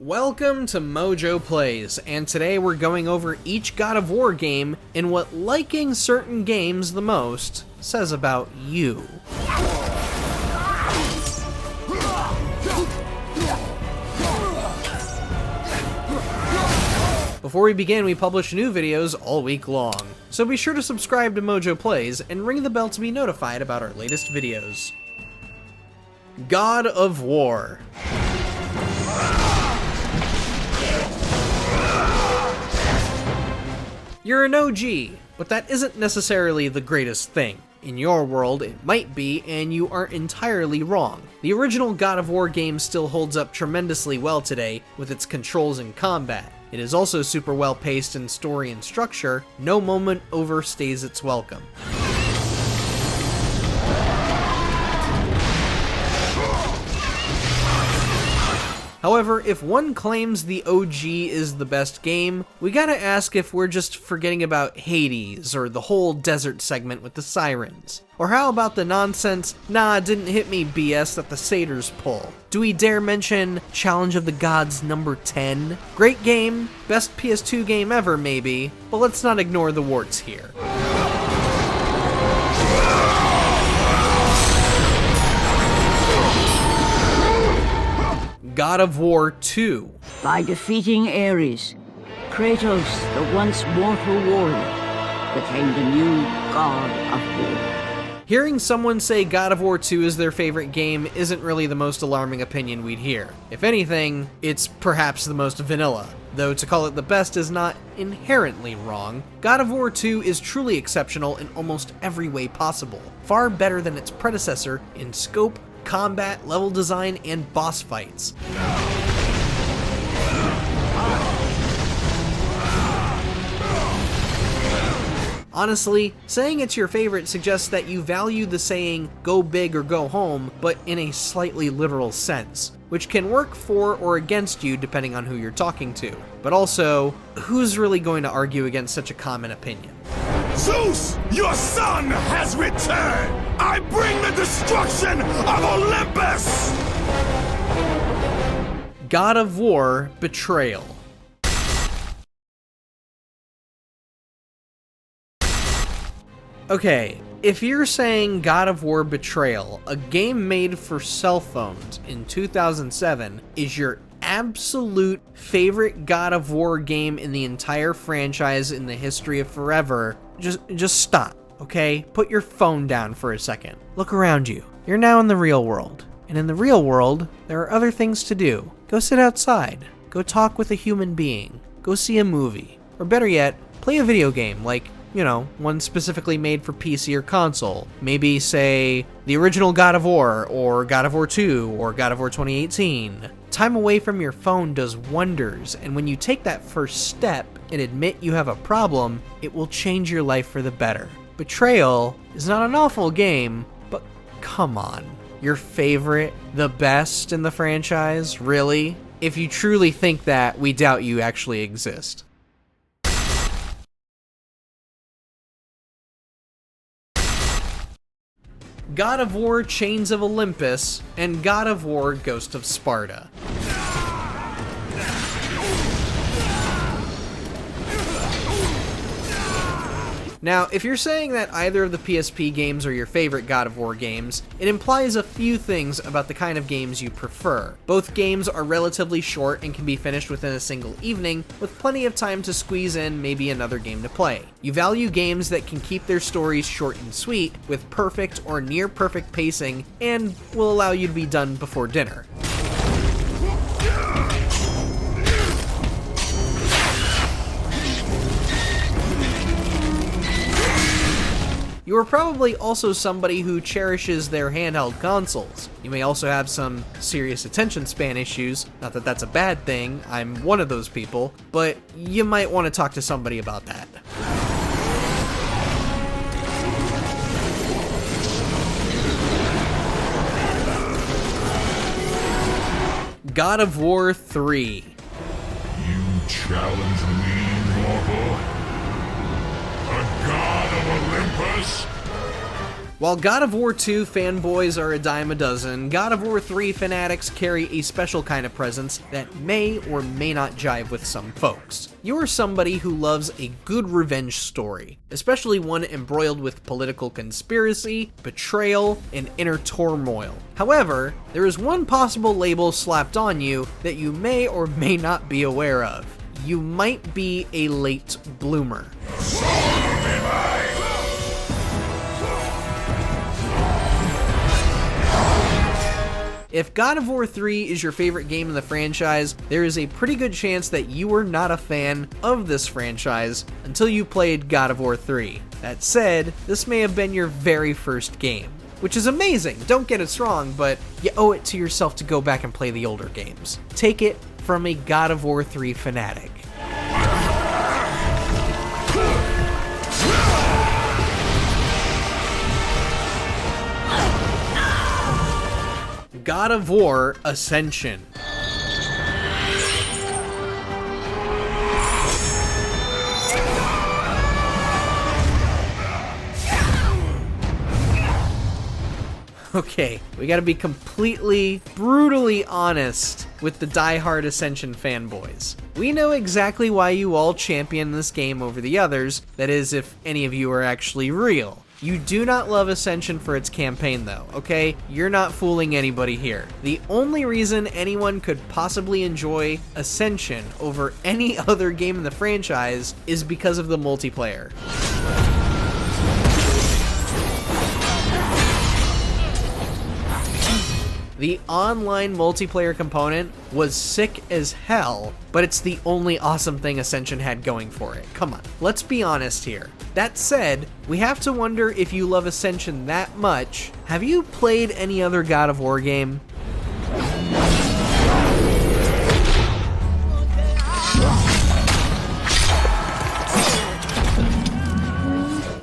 Welcome to MojoPlays, and today we're going over each God of War game and what liking certain games the most says about you. Before we begin, we publish new videos all week long, so be sure to subscribe to MojoPlays and ring the bell to be notified about our latest videos. God of War. You're an OG, but that isn't necessarily the greatest thing. In your world, it might be, and you aren't entirely wrong. The original God of War game still holds up tremendously well today with its controls and combat. It is also super well paced in story and structure. No moment overstays its welcome. However, if one claims the OG is the best game, we gotta ask if we're just forgetting about Hades, or the whole desert segment with the Sirens. Or how about the nonsense, nah, didn't hit me BS that the Satyrs pull? Do we dare mention Challenge of the Gods number 10? Great game, best PS2 game ever maybe, but let's not ignore the warts here. God of War 2. By defeating Ares, Kratos, the once mortal warrior, became the new God of War. Hearing someone say God of War 2 is their favorite game isn't really the most alarming opinion we'd hear. If anything, it's perhaps the most vanilla, though to call it the best is not inherently wrong. God of War 2 is truly exceptional in almost every way possible, far better than its predecessor in scope, combat, level design, and boss fights. Honestly, saying it's your favorite suggests that you value the saying, go big or go home, but in a slightly literal sense, which can work for or against you depending on who you're talking to. But also, who's really going to argue against such a common opinion? Zeus, your son has returned! I bring the destruction of Olympus! God of War Betrayal. Okay, if you're saying God of War Betrayal, a game made for cell phones in 2007, is your absolute favorite God of War game in the entire franchise in the history of forever, just stop, okay? Put your phone down for a second. Look around you. You're now in the real world. And in the real world, there are other things to do. Go sit outside. Go talk with a human being. Go see a movie. Or better yet, play a video game like, you know, one specifically made for PC or console. Maybe, say, the original God of War, or God of War 2, or God of War 2018. Time away from your phone does wonders, and when you take that first step and admit you have a problem, it will change your life for the better. Betrayal is not an awful game, but come on. Your favorite, the best in the franchise? Really? If you truly think that, we doubt you actually exist. God of War Chains of Olympus, and God of War Ghost of Sparta. Now, if you're saying that either of the PSP games are your favorite God of War games, it implies a few things about the kind of games you prefer. Both games are relatively short and can be finished within a single evening, with plenty of time to squeeze in maybe another game to play. You value games that can keep their stories short and sweet, with perfect or near perfect pacing, and will allow you to be done before dinner. You are probably also somebody who cherishes their handheld consoles. You may also have some serious attention span issues, not that that's a bad thing, I'm one of those people, but you might want to talk to somebody about that. God of War 3. You challenge me, mortal? A god of Olympus? While God of War 2 fanboys are a dime a dozen, God of War 3 fanatics carry a special kind of presence that may or may not jive with some folks. You're somebody who loves a good revenge story, especially one embroiled with political conspiracy, betrayal, and inner turmoil. However, there is one possible label slapped on you that you may or may not be aware of. You might be a late bloomer. If God of War 3 is your favorite game in the franchise, there is a pretty good chance that you were not a fan of this franchise until you played God of War 3. That said, this may have been your very first game, which is amazing, don't get us wrong, but you owe it to yourself to go back and play the older games. Take it from a God of War 3 fanatic. God of War Ascension. Okay, we gotta be completely, brutally honest with the die-hard Ascension fanboys. We know exactly why you all champion this game over the others, that is, if any of you are actually real. You do not love Ascension for its campaign though, okay? You're not fooling anybody here. The only reason anyone could possibly enjoy Ascension over any other game in the franchise is because of the multiplayer. The online multiplayer component was sick as hell, but it's the only awesome thing Ascension had going for it. Come on, let's be honest here. That said, we have to wonder if you love Ascension that much. Have you played any other God of War game?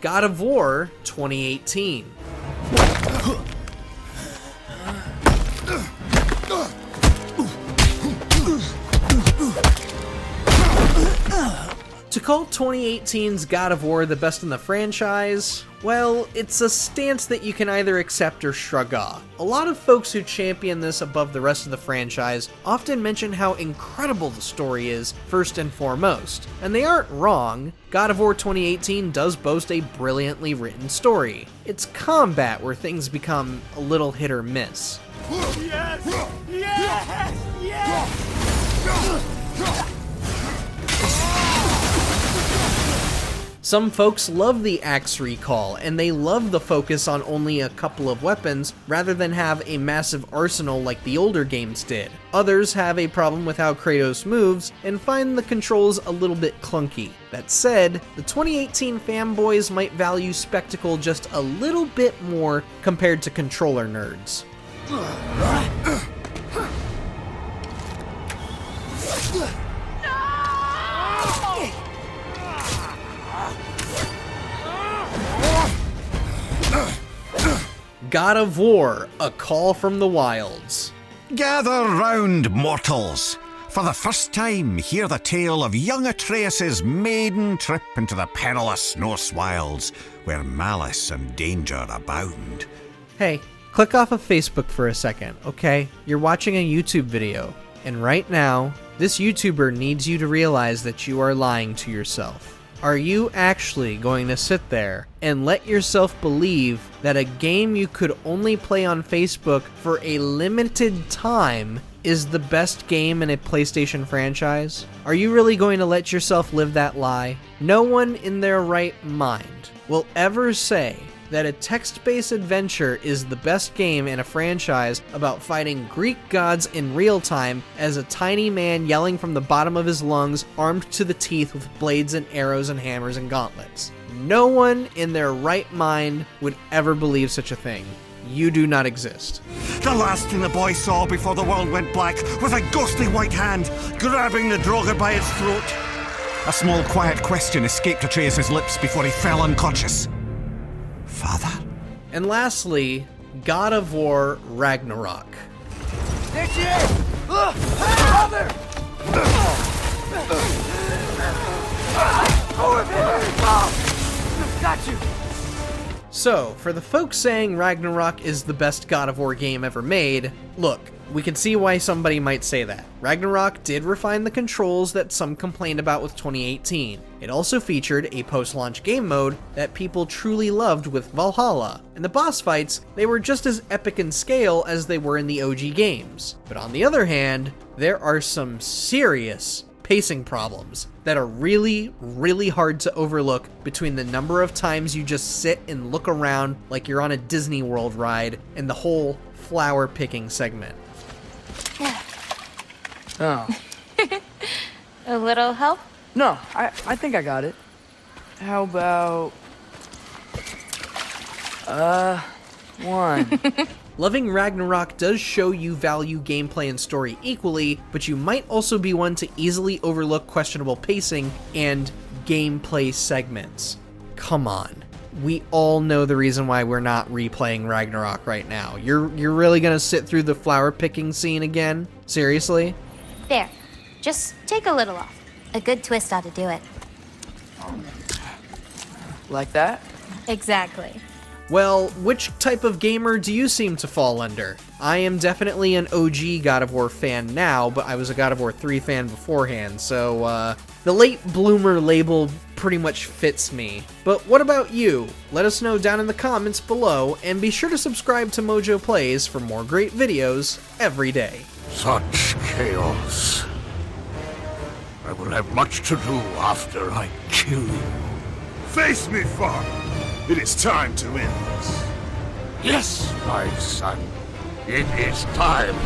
God of War 2018. To call 2018's God of War the best in the franchise, well, it's a stance that you can either accept or shrug off. A lot of folks who champion this above the rest of the franchise often mention how incredible the story is, first and foremost. And they aren't wrong. God of War 2018 does boast a brilliantly written story. It's combat where things become a little hit or miss. Yes! Yes! Yes! Some folks love the axe recall, and they love the focus on only a couple of weapons rather than have a massive arsenal like the older games did. Others have a problem with how Kratos moves and find the controls a little bit clunky. That said, the 2018 fanboys might value spectacle just a little bit more compared to controller nerds. God of War, A Call from the Wilds. Gather round, mortals. For the first time, hear the tale of young Atreus' maiden trip into the perilous Norse wilds, where malice and danger abound. Hey, click off of Facebook for a second, okay? You're watching a YouTube video, and right now, this YouTuber needs you to realize that you are lying to yourself. Are you actually going to sit there and let yourself believe that a game you could only play on Facebook for a limited time is the best game in a PlayStation franchise? Are you really going to let yourself live that lie? No one in their right mind will ever say that a text-based adventure is the best game in a franchise about fighting Greek gods in real time as a tiny man yelling from the bottom of his lungs, armed to the teeth with blades and arrows and hammers and gauntlets. No one in their right mind would ever believe such a thing. You do not exist. The last thing the boy saw before the world went black was a ghostly white hand grabbing the Draugr by its throat. A small quiet question escaped Atreus' lips before he fell unconscious. Father? And lastly, God of War Ragnarok. There she is! Father! Got you! So, for the folks saying Ragnarok is the best God of War game ever made, look, we can see why somebody might say that. Ragnarok did refine the controls that some complained about with 2018. It also featured a post-launch game mode that people truly loved with Valhalla, and the boss fights, they were just as epic in scale as they were in the OG games. But on the other hand, there are some serious pacing problems that are really, really hard to overlook between the number of times you just sit and look around like you're on a Disney World ride and the whole flower picking segment. Oh. A little help? No, I think I got it. How about... 1. Loving Ragnarok does show you value gameplay and story equally, but you might also be one to easily overlook questionable pacing and gameplay segments. Come on. We all know the reason why we're not replaying Ragnarok right now. You're really gonna sit through the flower picking scene again? Seriously? There. Just take a little off. A good twist ought to do it. Like that? Exactly. Well, which type of gamer do you seem to fall under? I am definitely an OG God of War fan now, but I was a God of War 3 fan beforehand, so the late bloomer label pretty much fits me. But what about you? Let us know down in the comments below, and be sure to subscribe to MojoPlays for more great videos every day. Such chaos. I will have much to do after I kill you. Face me, father. It is time to end this. Yes, my son. It is time.